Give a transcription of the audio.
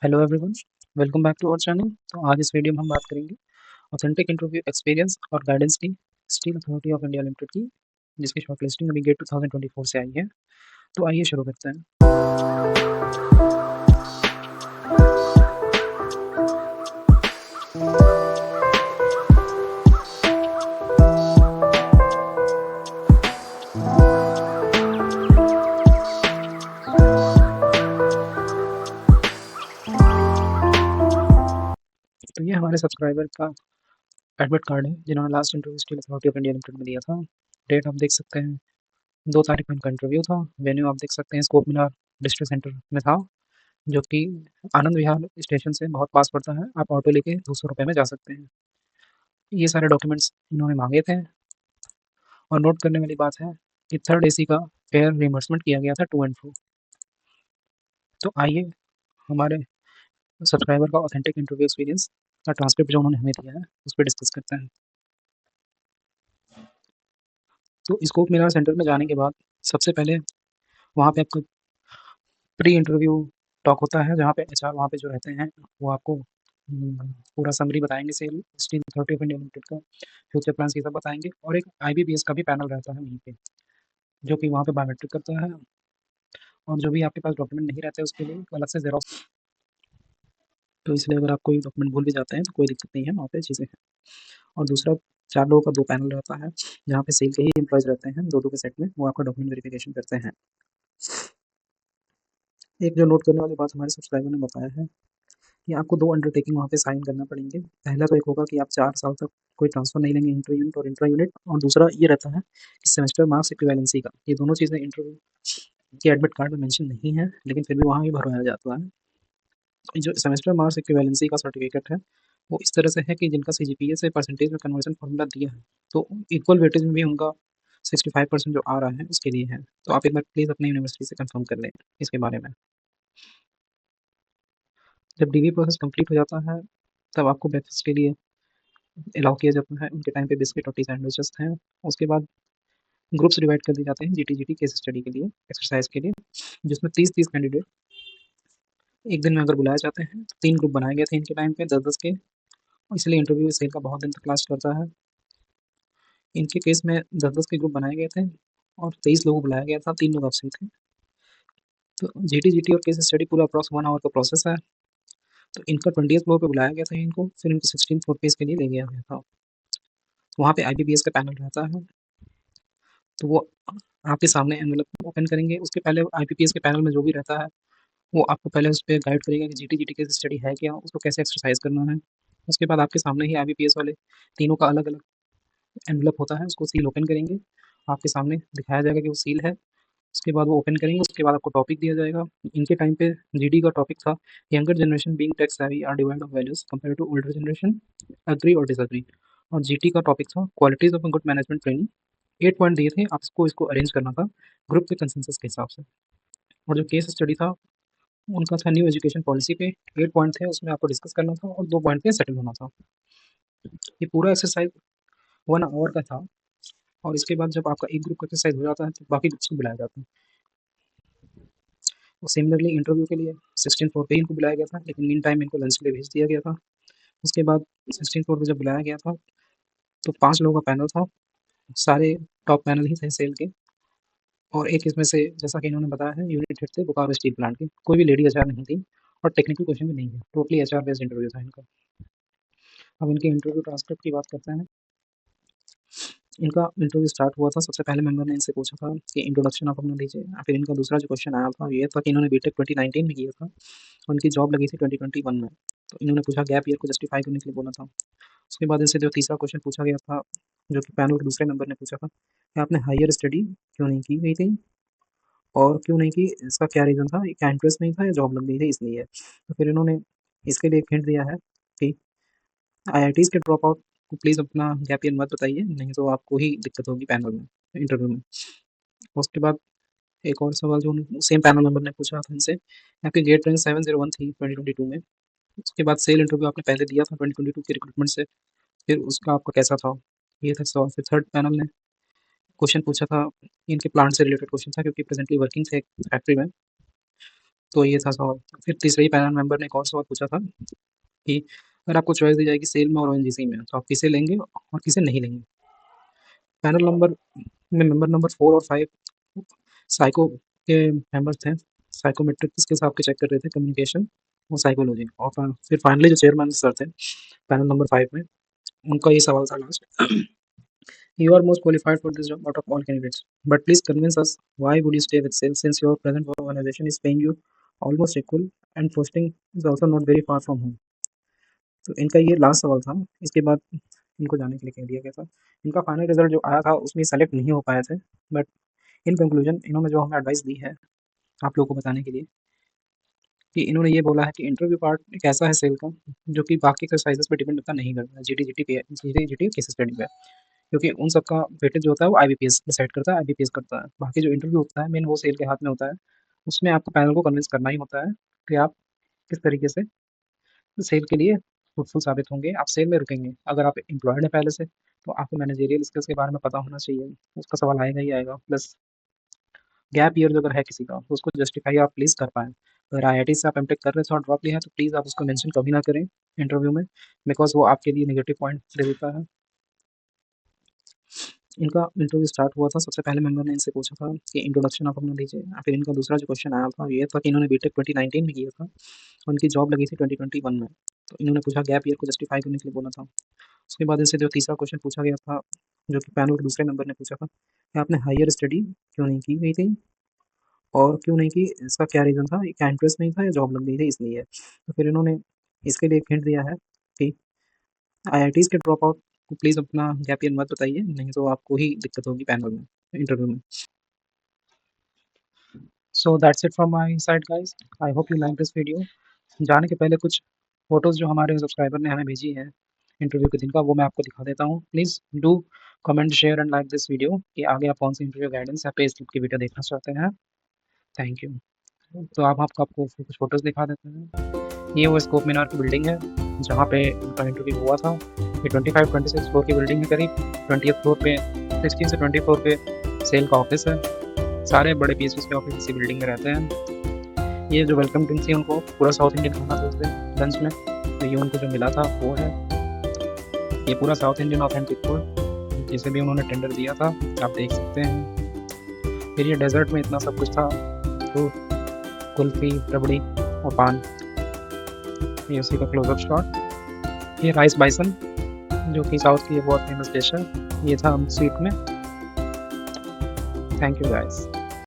Hello everyone, welcome back to our channel. तो आज इस वीडियो में हम बात करेंगे ऑथेंटिक इंटरव्यू एक्सपीरियंस और गाइडेंस की steel authority of India limited की, जिसकी शॉर्टलिस्टिंग अभी गेट 2024 से आई है। तो आइए शुरू करते हैं। तो ये हमारे सब्सक्राइबर का एडमिट कार्ड है, जिन्होंने last interview steel authority of India limited में दिया था। डेट आप देख सकते हैं, 2 तारीख को इनका इंटरव्यू था। वेन्यू आप देख सकते हैं, स्कोप मीनार डिस्ट्रिक्ट सेंटर में था, जो कि आनंद विहार स्टेशन से बहुत पास पड़ता है। आप ऑटो लेके 200 रुपये में जा सकते हैं। ये सारे डॉक्यूमेंट्स इन्होंने मांगे थे। और नोट करने वाली बात है कि थर्ड एसी का फेयर रिइंबर्समेंट किया गया था टू एंड फ्रो। तो आइए हमारे सब्सक्राइबर का ऑथेंटिक इंटरव्यू एक्सपीरियंस का ट्रांसक्रिप्ट जो उन्होंने हमें दिया है उस पर डिस्कस करते हैं। तो स्कोप मीनार सेंटर में जाने के बाद सबसे पहले वहाँ पे आपको प्री इंटरव्यू टॉक होता है, जहाँ पे एचआर वहाँ पे जो रहते हैं वो आपको पूरा समरी बताएंगे, SAIL steel authority of India limited का फ्यूचर प्लान्स ये सब बताएंगे। और एक आईबीपीएस का भी पैनल रहता है वहीं पे, जो कि वहाँ पे बायोमेट्रिक करता है। और जो भी आपके पास डॉक्यूमेंट नहीं रहते उसके लिए अलग से जेरोक्स। तो इसलिए अगर आप कोई डॉक्यूमेंट भूल भी जाते हैं तो कोई दिक्कत नहीं है, वहाँ पे चीज़ें हैं। और दूसरा, 4 लोगों का 2 पैनल रहता है, जहाँ पे सेल के ही एम्प्लॉयज़ रहते हैं, 2-2 के सेट में, वो आपका डॉक्यूमेंट वेरिफिकेशन करते हैं। एक जो नोट करने वाली बात हमारे सब्सक्राइबर ने बताया है कि आपको 2 अंडरटेकिंग वहाँ पे साइन करना पड़ेंगे। पहला तो एक होगा कि आप 4 साल तक कोई ट्रांसफ़र नहीं लेंगे इंटर यूनिट और इंट्रा यूनिट, और दूसरा ये रहता है कि सेमेस्टर मार्क्स इक्विवेलेंसी का। ये दोनों चीज़ें इंटरव्यू के एडमिट कार्ड में मेंशन नहीं है, लेकिन फिर भी वहाँ भी भरवाया जाता है। जो सेमेस्टर मार्क्स इक्विवेलेंसी का सर्टिफिकेट है, वो इस तरह से है कि जिनका सीजीपीए से परसेंटेज में कन्वर्जन फार्मूला दिया है, तो इक्वल वेटेज में भी उनका 65% जो आ रहा है उसके लिए है। तो आप एक बार प्लीज़ अपनी यूनिवर्सिटी से कंफर्म कर लें इसके बारे में। जब डीवी प्रोसेस कंप्लीट हो जाता है, तब आपको ब्रेकफास्ट के लिए अलाउ किया जाता है। उनके टाइम पे बिस्किट और टी सैंडविचेस हैं। उसके बाद ग्रुप्स डिवाइड कर दिए जाते हैं जीटी केस स्टडी के लिए, एक्सरसाइज के लिए, जिसमें 30-30 कैंडिडेट एक दिन में अगर बुलाए जाते हैं। 3 ग्रुप बनाए गए थे इनके टाइम पे 10-10 के, इसलिए इंटरव्यू सेल का बहुत दिन तक लास्ट करता है। इनके केस में 10-10 के ग्रुप बनाए गए थे और 23 लोगों को बुलाया गया था, 3 लोग एब्सेंट थे। तो जीटी और केस स्टडी पूरा अप्रॉक्स 1 आवर का प्रोसेस है। तो इनका 20th फ्लोर पे बुलाया गया था इनको, फिर इनको 16th फ्लोर पे इसके लिए ले गया गया था। वहाँ पे आईबीपीएस का पैनल रहता है, तो वो आपके सामने एनवेलप ओपन करेंगे। उसके पहले आईबीपीएस के पैनल में जो भी रहता है, वो आपको पहले उस पे गाइड करेगा कि जीटी केस स्टडी है क्या, उसको कैसे एक्सरसाइज करना है। उसके बाद आपके सामने ही आईबीपीएस वाले तीनों का अलग-अलग एनवेलप होता है, उसको सील ओपन करेंगे। आपके सामने दिखाया जाएगा कि वो सील है। उसके बाद वो ओपन करेंगे, उसके बाद आपको टॉपिक दिया जाएगा। इनके टाइम पे जीडी का टॉपिक था younger generation being tech savvy are divide of values compare to older generation, agree और डिसएग्री। और जीटी का टॉपिक था qualities of a good management training. 8 point दिए थे, आपको इसको अरेंज करना था ग्रुप के कंसेंसस के हिसाब से। और जो केस स्टडी था उनका था न्यू एजुकेशन पॉलिसी पे। 8 पॉइंट थे, उसमें आपको डिस्कस करना था और 2 पॉइंट पे सेटल होना था। ये पूरा एक्सरसाइज 1 आवर का था। और इसके बाद जब आपका एक ग्रुप का एक्सरसाइज हो जाता है तो बाकी ग्रुप्स को बुलाया जाता है। और सिमिलरली इंटरव्यू के लिए 16 फ्लोर पे इनको बुलाया गया था, लेकिन मीन टाइम इनको लंच के लिए भेज दिया गया था। उसके बाद 16 फ्लोर पे जब बुलाया गया था, तो 5 लोगों का पैनल था, सारे टॉप पैनल ही थे सेल के। और एक इसमें से, जैसा कि इन्होंने बताया है, यूनिट हेड थे बोकारो स्टील प्लांट के। कोई भी लेडी एचआर नहीं थी और टेक्निकल क्वेश्चन भी नहीं है, टोटली एचआर बेस्ड इंटरव्यू था इनका। अब इनके इंटरव्यू ट्रांसक्रिप्ट की बात करते हैं। इनका इंटरव्यू स्टार्ट हुआ था, सबसे पहले मेंबर ने इनसे पूछा था कि इंट्रोडक्शन आप अपना दीजिए। फिर इनका दूसरा जो क्वेश्चन आया था ये था कि इन्होंने बीटेक 2019 में किया था और उनकी जॉब लगी थी 2021 में। तो इन्होंने पूछा, गैप ईयर को जस्टिफाई करने के लिए बोला था। उसके बाद इनसे जो तीसरा क्वेश्चन पूछा गया था, जो कि पैनल के दूसरे मेंबर ने पूछा था कि आपने हायर स्टडी क्यों नहीं की गई थी और क्यों नहीं की, इसका क्या रीज़न था, क्या इंटरेस्ट नहीं था या जॉब लग गई थी इसलिए। तो फिर इन्होंने इसके लिए एक हिंट दिया है कि आईआईटीज़ के ड्रॉप आउट को प्लीज़ अपना गैप ईयर मत बताइए, नहीं तो आपको ही दिक्कत होगी पैनल में, इंटरव्यू में। उसके बाद एक और सवाल जो सेम पैनल मेंबर ने पूछा था इनसे, आपकी गेट रैंक 701 थी 2022 में। उसके बाद सेल इंटरव्यू आपने पहले दिया था 2022 के रिक्रूटमेंट से, फिर उसका आपका कैसा था? ये था सवाल। फिर थर्ड पैनल ने क्वेश्चन पूछा था, इनके प्लांट से रिलेटेड क्वेश्चन था, क्योंकि प्रेजेंटली वर्किंग थे एक फैक्ट्री में। तो ये था सवाल। फिर तीसरे ही पैनल मेंबर ने एक और सवाल पूछा था कि अगर आपको चॉइस दी जाएगी सेल में और ओएनजीसी में, तो आप किसे लेंगे और किसे नहीं लेंगे? पैनल नंबर में मेंबर नंबर 4 और 5 साइको के मेंबर्स थे। साइकोमेट्रिक्स के हिसाब के चेक कर रहे थे कम्युनिकेशन और साइकोलॉजी। और फिर फाइनली जो चेयरमैन सर थे पैनल नंबर 5 में, उनका ये सवाल था last. You are most qualified for this job out of all candidates, but please convince us why would you stay with sales since your present organization is paying you almost equal and posting is also not very far from home. तो इनका ये last सवाल था। इसके बाद इनको जाने के लिए कह दिया गया था। इनका फाइनल रिजल्ट जो आया था उसमें सेलेक्ट नहीं हो पाए थे, बट इन कंक्लूजन इन्होंने जो हमें एडवाइस दी है आप लोगों को बताने के लिए कि इन्होंने ये बोला है कि इंटरव्यू पार्ट एक ऐसा है सेल का जो कि बाकी एक्सरसाइजेस पे डिपेंड होता नहीं करता है, जीटी केस स्टडी पे, क्योंकि उन सबका वेटेज जो होता है वो आईबीपीएस डिसाइड करता है, आईबीपीएस करता है। बाकी जो इंटरव्यू होता है मेन वो सेल के हाथ में होता है। उसमें आपको पैनल को कन्विंस करना ही होता है कि आप किस तरीके से सेल के लिए फ्रूटफुल साबित होंगे, आप सेल में रुकेंगे। अगर आप एम्प्लॉयड हैं पहले से तो आपको मैनेजरियल स्किल्स के बारे में पता होना चाहिए, उसका सवाल आएगा ही आएगा। प्लस गैप ईयर अगर है किसी का तो उसको जस्टिफाई आप प्लीज़ कर पाएँ। अगर आईआईटी से आप एमटेक कर रहे थे और ड्रॉप लिया है तो प्लीज़ आप उसको मेंशन कभी ना करें इंटरव्यू में, बिकॉज़ वो आपके लिए नेगेटिव पॉइंट दे देता है। इनका इंटरव्यू स्टार्ट हुआ था, सबसे पहले मेंबर ने इनसे पूछा था कि इंट्रोडक्शन आप अपना दीजिए। फिर इनका दूसरा जो क्वेश्चन आया था ये था कि इन्होंने बीटेक 2019 में किया था, उनकी जॉब लगी थी 2021 में। तो इन्होंने पूछा गैप ईयर को जस्टिफाई करने के लिए बोला था। उसके बाद इनसे जो तीसरा क्वेश्चन पूछा गया था, जो कि पैनल के दूसरे मेंबर ने पूछा था कि आपने हायर स्टडी क्यों नहीं की गई थी और क्यों नहीं की, इसका क्या रीज़न था? क्या इंटरेस्ट नहीं था या जॉब लग गई थी इसलिए? तो फिर इन्होंने इसके लिए एक हिंट दिया है कि आईआईटीज़ के ड्रॉप आउट को प्लीज़ अपना गैप ईयर मत बताइए, नहीं तो आपको ही दिक्कत होगी पैनल में, इंटरव्यू में। So that's it from my side guys, I hope you like this video. जाने के पहले कुछ फ़ोटोज़ जो हमारे सब्सक्राइबर ने हमें भेजी है इंटरव्यू के दिन का, वो मैं आपको दिखा देता हूँ। Please do comment, share and like this video कि आगे आप कौन सी इंटरव्यू गाइडेंस या पे स्लिप की वीडियो देखना चाहते हैं। Thank you. तो अब आपको कुछ फ़ोटोज़ दिखा देते हैं। ये वो स्कोप मीनार की बिल्डिंग है जहाँ पे उनका इंटरव्यू हुआ था। ये 25-26 फ्लोर की बिल्डिंग है करीब। 20th फ्लोर पे 16 से 20 फ्लोर पे सेल का ऑफिस है। सारे बड़े पीएसयूज़ के ऑफिस इसी बिल्डिंग में रहते हैं। ये जो वेलकम ड्रिंक थी उनको पूरा साउथ इंडियन खाना था उस दिन लंच में, तो ये उनको जो मिला था वो है ये पूरा साउथ इंडियन ऑथेंटिक फूड, जिसे भी उन्होंने टेंडर दिया था, आप देख सकते हैं। फिर ये डेजर्ट में इतना सब कुछ था, फ्रूट, कुल्फ़ी, रबड़ी और पान। ये उसी का क्लोजअप शॉट। ये राइस बाइसन जो कि साउथ की बहुत फेमस डिश है, ये था स्वीट में। Thank you guys.